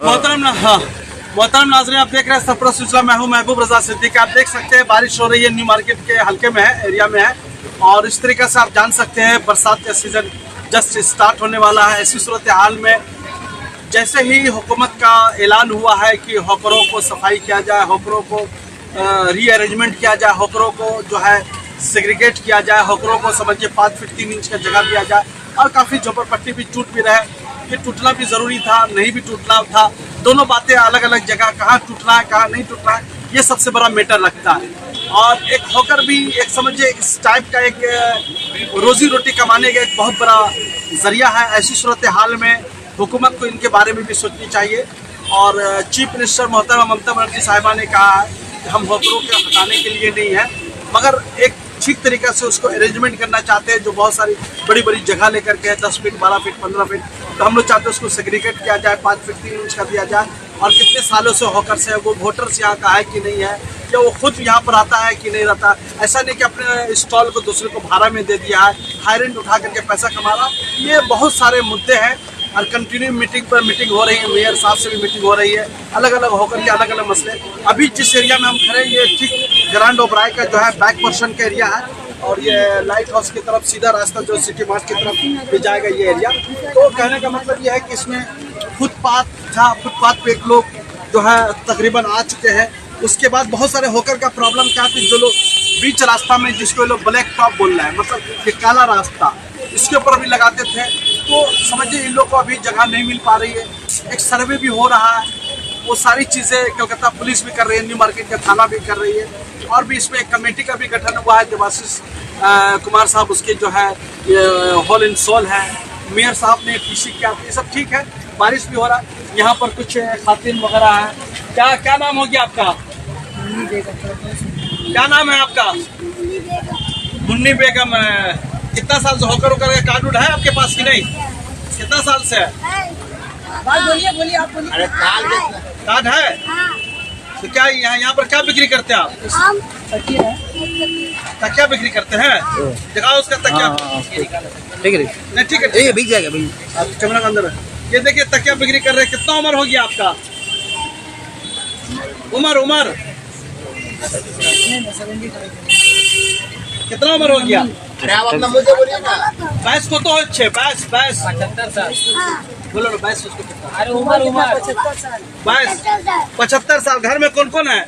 मोहतरम नाज़रीन, आप देख रहे हैं सरफराज सिलसिला। मैं हूं महबूब रजा सिद्दीकी। आप देख सकते हैं बारिश हो रही है, न्यू मार्केट के हल्के में है, एरिया में है। और इस तरीके से आप जान सकते हैं बरसात का सीज़न जस्ट स्टार्ट होने वाला है। ऐसी सूरत हाल में जैसे ही हुकूमत का ऐलान हुआ है कि हॉकरों को सफाई किया जाए, हॉकरों को रीअरेंजमेंट किया जाए, हॉकरों को जो है सेग्रीगेट किया जाए, हॉकरों को समझिए 5 फीट 3 इंच का जगह दिया जाए। और काफ़ी झोपड़पट्टी भी टूट भी रहे, ये टूटना भी ज़रूरी था, नहीं भी टूटना था। दोनों बातें अलग अलग जगह, कहाँ टूटना है कहाँ नहीं टूटना है, ये सबसे बड़ा मैटर रखता है। और एक हॉकर भी एक समझिए इस टाइप का एक रोजी रोटी कमाने का एक बहुत बड़ा जरिया है। ऐसी सूरत हाल में हुकूमत को इनके बारे में भी सोचनी चाहिए। और चीफ मिनिस्टर मोहतरमा ममता बनर्जी साहिबा ने कहा है कि हम हॉकरों के हटाने के लिए नहीं है, मगर एक ठीक तरीके से उसको अरेंजमेंट करना चाहते हैं। जो बहुत सारी बड़ी बड़ी जगह लेकर के 10 फीट 12 फीट 15 फीट, तो हम लोग चाहते हैं उसको सेग्रीगेट किया जाए, 5 फीट 3 इंच का दिया जाए। और कितने सालों से हॉकर्स है, वो वोटर्स यहाँ का है कि नहीं है, या वो खुद यहाँ पर आता है कि नहीं रहता। ऐसा नहीं कि अपने स्टॉल को दूसरे को भाड़ा में दे दिया है, हाई रेंट उठा करके पैसा कमा रहा। ये बहुत सारे मुद्दे हैं और कंटिन्यू मीटिंग पर मीटिंग हो रही है। मेयर साहब से भी मीटिंग हो रही है, अलग अलग होकर के अलग अलग मसले। अभी जिस एरिया में हम खड़े, ये ठीक ग्रैंड ओबराय का जो है बैक पोर्शन का एरिया है। और ये लाइट हाउस की तरफ सीधा रास्ता जो सिटी मार्ट की तरफ भी जाएगा ये एरिया। तो कहने का मतलब ये है कि इसमें फुटपाथ था, फुटपाथ पे एक लोग जो है तकरीबन आ चुके हैं। उसके बाद बहुत सारे होकर का प्रॉब्लम क्या थी, जो लोग बीच रास्ता में जिसको लोग ब्लैक टॉप बोल रहे हैं, मतलब ये काला रास्ता, इसके ऊपर भी लगाते थे। तो समझिए इन लोग को अभी जगह नहीं मिल पा रही है। एक सर्वे भी हो रहा है, वो सारी चीज़ें कोलकाता पुलिस भी कर रही है, न्यू मार्केट का थाना भी कर रही है। और भी इसमें एक कमेटी का भी गठन हुआ है, देवाशीष कुमार साहब उसके जो है होल इन सोल है। मेयर साहब ने पीसी किया, ये सब ठीक है। बारिश भी हो रहा है, यहाँ पर कुछ खातिन वगैरह है। क्या नाम हो गया आपका? क्या नाम है आपका? मुन्नी बेगम। कितना साल से होकर कार्ड उठ है आपके पास कि नहीं? कितना साल से है? बोलिए आप बोलिए। अरे कार्ड है? तो क्या यहाँ पर क्या बिक्री करते हैं आप? तकिया बिक्री करते हैं? दिखाओ उसका तकिया। ठीक है, नहीं ठीक है, ये बिक जाएगा भाई। आप कैमरा के अंदर है। ये देखिए तकिया बिक्री कर रहे हैं। कितना उम्र हो गया आपका? उम्र कितना उम्र हो गया? अरे आप अपना मुझे बोलिए ना। 22 को तो अच्छे 22 75 साल। बोलो ना 22 उसको कितना? अरे उम्र 22 75 साल। घर में कौन कौन है?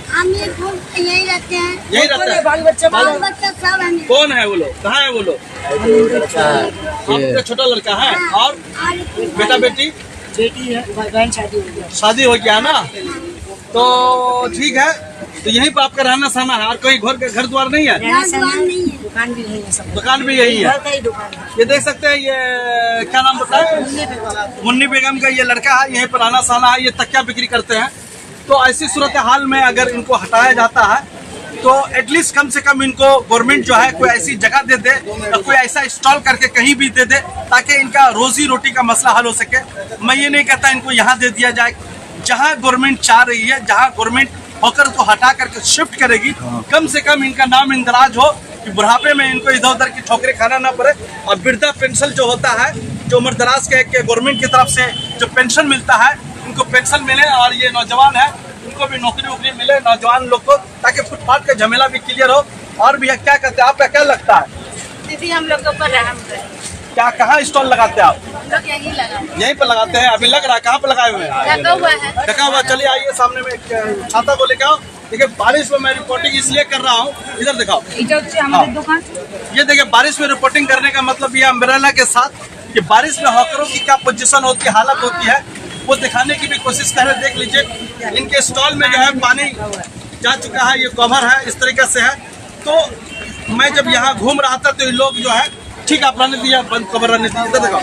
हम यही रहते हैं। यही रहता है। बाल बच्चा बाल बच्चा सब हैं। कौन है वो लोग? कहाँ है वो लोग? आपका छोटा लड़का है और बेटा बेटी? बेटी है, बहन शादी हो गया। शादी हो गया ना, तो ठीक है। तो यहीं पर आपका रहना सहना है और कोई घर द्वार नहीं है? दुकान भी नहीं है, सब दुकान भी यही है। घर का ही दुकान है। ये देख सकते हैं, ये क्या नाम बताया? मुन्नी बेगम का ये लड़का है, यहीं पर रहना सहना है। ये तकिया बिक्री करते हैं। तो ऐसी सूरत हाल में अगर इनको हटाया जाता है तो एटलीस्ट कम से कम इनको गवर्नमेंट जो है कोई ऐसी जगह दे दे, या कोई ऐसा स्टॉल करके कहीं भी दे दे, ताकि इनका रोजी रोटी का मसला हल हो सके। मैं ये नहीं कहता इनको यहाँ दे दिया जाए, जहाँ गवर्नमेंट चाह रही है, जहाँ गवर्नमेंट हॉकर को हटा करके शिफ्ट करेगी, कम से कम इनका नाम इंदराज हो कि बुढ़ापे में इनको इधर उधर की ठोकरें खाना ना पड़े। और वृद्धा पेंशन जो होता है, जो उम्र दराज के गवर्नमेंट की तरफ से जो पेंशन मिलता है, इनको पेंशन मिले। और ये नौजवान है, इनको भी नौकरी वोकरी मिले नौजवान लोग को, ताकि फुटपाथ का झमेला भी क्लियर हो। और भैया क्या कहते हैं, आपका क्या लगता है? दीदी हम लोग के ऊपर रहम करे। क्या कहाँ स्टॉल लगाते हैं आप? हम लोग यही लगा यहीं पर लगाते हैं? अभी लग रहा है कहाँ पर लगाए हुए हैं? लगा हुआ है। ढका हुआ। चलिए आइए सामने में एक छाता को लेकर आओ। देखिए बारिश में मैं रिपोर्टिंग इसलिए कर रहा हूँ, इधर दिखाओ। हमारी दुकान। ये देखिए बारिश में रिपोर्टिंग करने का मतलब ये अम्ब्रेला के साथ कि बारिश में हॉकरों की क्या पोजीशन होती है, हालत होती है, वो दिखाने की भी कोशिश कर रहे। देख लीजिए इनके स्टॉल में जो है पानी जा चुका है, ये कवर है, इस तरीके से है। तो मैं जब यहाँ घूम रहा था तो ये लोग जो है, ठीक आप रहने दिया, बंद कवर रहने दिया। इधर देखो,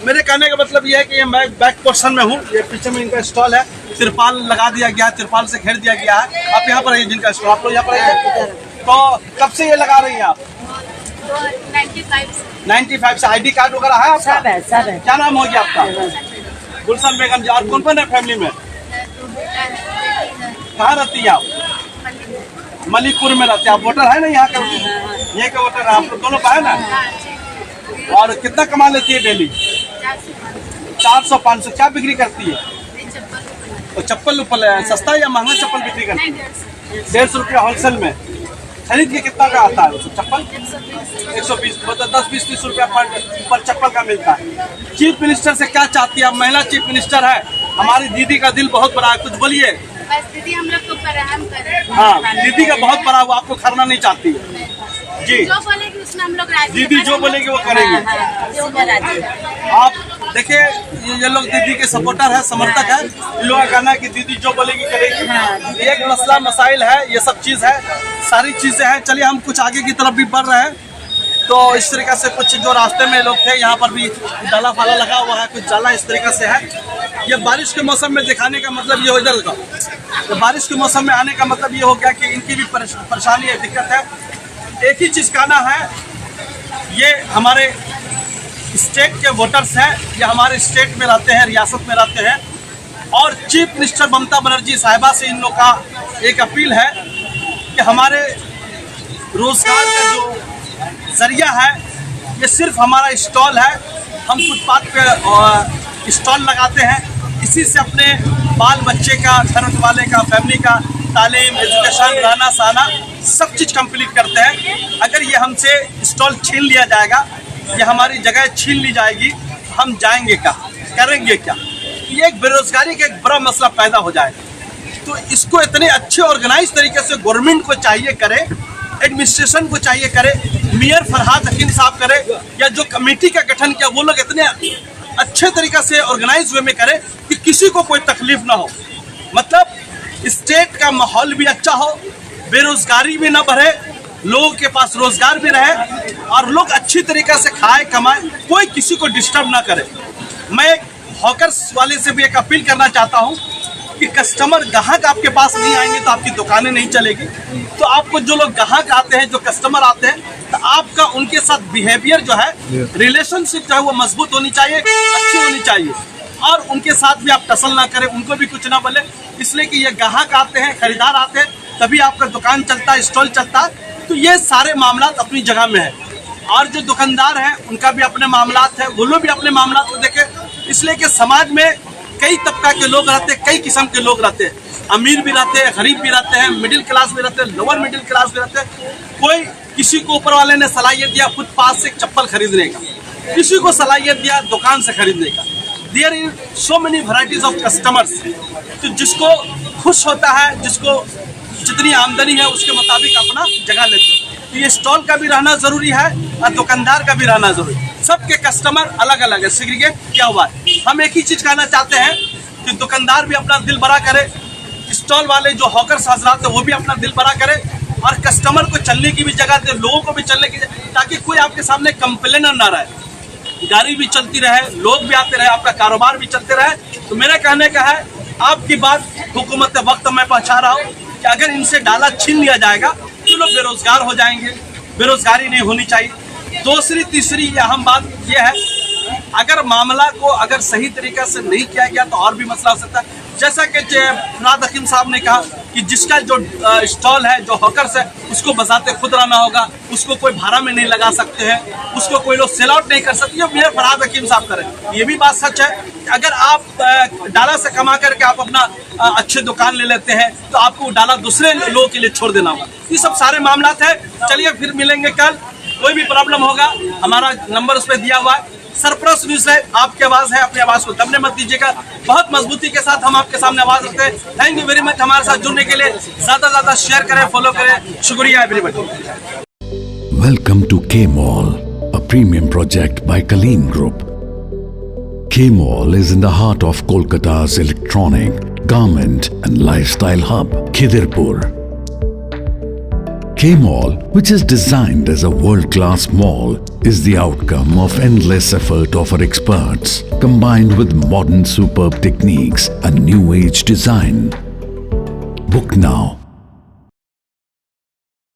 मेरे कहने का मतलब ये है कि ये मैं बैक पोर्शन में हूँ। ये पीछे में इनका स्टॉल है, तिरपाल लगा दिया गया है, तिरपाल से घेर दिया गया है। आप यहाँ पर आइए, जिनका स्टॉल आप लोग यहाँ पर आइए। तो कब से ये लगा रही हैं आप? 95 से। ID कार्ड वगैरह है आपका? सब है। क्या नाम हो गया आपका? गुलशन बेगम जी। और कौन कौन है फैमिली में? कहाँ रहती है आप? मलिकपुर में रहते हैं आप। वोटर है ना यहाँ का? ये का वोटर है आप लोग दोनों बहन है? और कितना कमा लेती है डेली? 400-500 क्या बिक्री करती है? ये चप्पल तो चप्पल उप्पल सस्ता या महंगा चप्पल बिक्री करती नहीं, है? 150 150 होलसेल में खरीद के कितना का आता है वो सब चप्पल? 120 120 मतलब 10-20-30 रुपया पर चप्पल का मिलता है। चीफ मिनिस्टर से क्या चाहती है? अब महिला चीफ मिनिस्टर है, हमारी दीदी का दिल बहुत बड़ा है, कुछ बोलिए। बस दीदी हम लोग को ऊपर रहम करे। हाँ, दीदी का बहुत बड़ा हुआ, आपको करना नहीं चाहती है जी। जो बोलेगी उसमें हम लोग राजी। दीदी जो बोलेगी वो करेंगे। जो राजी। आप देखिए ये लोग दीदी के सपोर्टर है, समर्थक है। इन लोगों का कहना है कि दीदी जो बोलेगी करेगी। एक मसला मसाइल है, ये सब चीज़ है, सारी चीज़ें हैं। चलिए हम कुछ आगे की तरफ भी बढ़ रहे हैं। तो इस तरीके से कुछ जो रास्ते में लोग थे, यहाँ पर भी डाला फाला लगा हुआ है, कुछ जाला इस तरीके से है। ये बारिश के मौसम में दिखाने का मतलब ये हो, इधर का तो बारिश के मौसम में आने का मतलब ये हो गया कि इनकी भी परेशानी है, दिक्कत है। एक ही चीज़ कहना है, ये हमारे स्टेट के वोटर्स हैं, ये हमारे स्टेट में रहते हैं, रियासत में रहते हैं, और चीफ मिनिस्टर ममता बनर्जी साहिबा से इन लोग का एक अपील है कि हमारे रोजगार का जो जरिया है ये सिर्फ हमारा स्टॉल है। हम फुटपाथ पे स्टॉल लगाते हैं, इसी से अपने बाल बच्चे का, घर वाले का, फैमिली का तालीम, एजुकेशन, रहना सहना सब चीज़ कंप्लीट करते हैं। अगर ये हमसे स्टॉल छीन लिया जाएगा, ये हमारी जगह छीन ली जाएगी, हम जाएंगे क्या, करेंगे क्या? ये एक बेरोजगारी का एक बड़ा मसला पैदा हो जाएगा। तो इसको इतने अच्छे ऑर्गेनाइज तरीके से गवर्नमेंट को चाहिए करे, एडमिनिस्ट्रेशन को चाहिए करे, मेयर फरहाद हकीम साहब करे, या जो कमेटी का गठन किया वो लोग इतने अच्छे तरीके से ऑर्गेनाइज वे में करे कि किसी को कोई तकलीफ ना हो। मतलब स्टेट का माहौल भी अच्छा हो, बेरोजगारी भी ना बढ़े, लोगों के पास रोजगार भी रहे और लोग अच्छी तरीके से खाए कमाए, कोई किसी को डिस्टर्ब ना करे। मैं हॉकर्स वाले से भी एक अपील करना चाहता हूँ कि कस्टमर ग्राहक आपके पास नहीं आएंगे तो आपकी दुकानें नहीं चलेगी। तो आपको जो लोग ग्राहक आते हैं, जो कस्टमर आते हैं, तो आपका उनके साथ बिहेवियर जो है, रिलेशनशिप जो है वो मजबूत होनी चाहिए, अच्छी होनी चाहिए, और उनके साथ भी आप टसल ना करें, उनको भी कुछ ना बोले, इसलिए कि ये ग्राहक आते हैं, खरीदार आते हैं, तभी आपका दुकान चलता है, स्टॉल चलता है। तो ये सारे मामला अपनी जगह में है, और जो दुकानदार हैं उनका भी अपने मामला है, वो लोग भी अपने मामला को देखें। इसलिए कि समाज में कई तबका के लोग रहते हैं, कई किस्म के लोग रहते हैं, अमीर भी रहते हैं, गरीब भी रहते हैं, मिडिल क्लास भी रहते हैं, लोअर मिडिल क्लास भी रहते हैं। कोई किसी को ऊपर वाले ने सलाहियत दिया फुटपाथ से चप्पल खरीदने का, किसी को सलाहियत दिया दुकान से खरीदने का। There is so many varieties of customers. तो जिसको खुश होता है, जिसको जितनी आमदनी है उसके मुताबिक अपना जगह लेते हैं। तो ये स्टॉल का भी रहना जरूरी है और दुकानदार का भी रहना जरूरी है। सबके कस्टमर अलग अलग है, सेग्रीगेट क्या हुआ है। हम एक ही चीज़ कहना चाहते हैं कि दुकानदार भी अपना दिल बड़ा करे, स्टॉल वाले जो हॉकर्स हजरात है वो भी अपना दिल बड़ा करे, और कस्टमर को चलने की भी जगह दे, लोगों को भी चलने की, ताकि कोई आपके सामने कंप्लेनर ना रहे, गाड़ी भी चलती रहे, लोग भी आते रहे, आपका कारोबार भी चलते रहे। तो मेरा कहने का है, आपकी बात हुकूमत वक्त मैं पहुँचा रहा हूँ कि अगर इनसे डाला छीन लिया जाएगा तो लोग बेरोजगार हो जाएंगे, बेरोजगारी नहीं होनी चाहिए। दूसरी तीसरी अहम बात यह है, अगर मामला को अगर सही तरीके से नहीं किया गया तो और भी मसला हो सकता है। जैसा कि फरहाद हकीम साहब ने कहा कि जिसका जो स्टॉल है, जो हॉकर्स है, उसको बजाते खुद रहना होगा, उसको कोई भाड़ा में नहीं लगा सकते हैं, उसको कोई लोग सेल आउट नहीं कर सकते। ये मेयर फरहाद हकीम साहब करें। ये भी बात सच है कि अगर आप डाला से कमा करके आप अपना अच्छे दुकान ले लेते हैं तो आपको डाला दूसरे लोगों के लिए छोड़ देना होगा। ये सब सारे मामला है। चलिए फिर मिलेंगे कल, कोई भी प्रॉब्लम होगा हमारा नंबर उस पर दिया हुआ है। सरप्राइज न्यूज है, आपकी आवाज है, अपनी आवाज को दबने मत दीजिएगा। बहुत मजबूती के साथ हम आपके सामने आवाज रखते हैं। थैंक यू वेरी मच हमारे साथ जुड़ने के लिए। ज्यादा से ज्यादा शेयर करें, फॉलो करें। शुक्रिया everybody. Welcome to K-Mall, a premium project by Kaleen Group. K-Mall is in the heart of Kolkata's electronic, garment and lifestyle hub, Khidirpur. K-Mall, which is designed as a world-class mall, is the outcome of endless effort of our experts, combined with modern superb techniques and new age design. Book now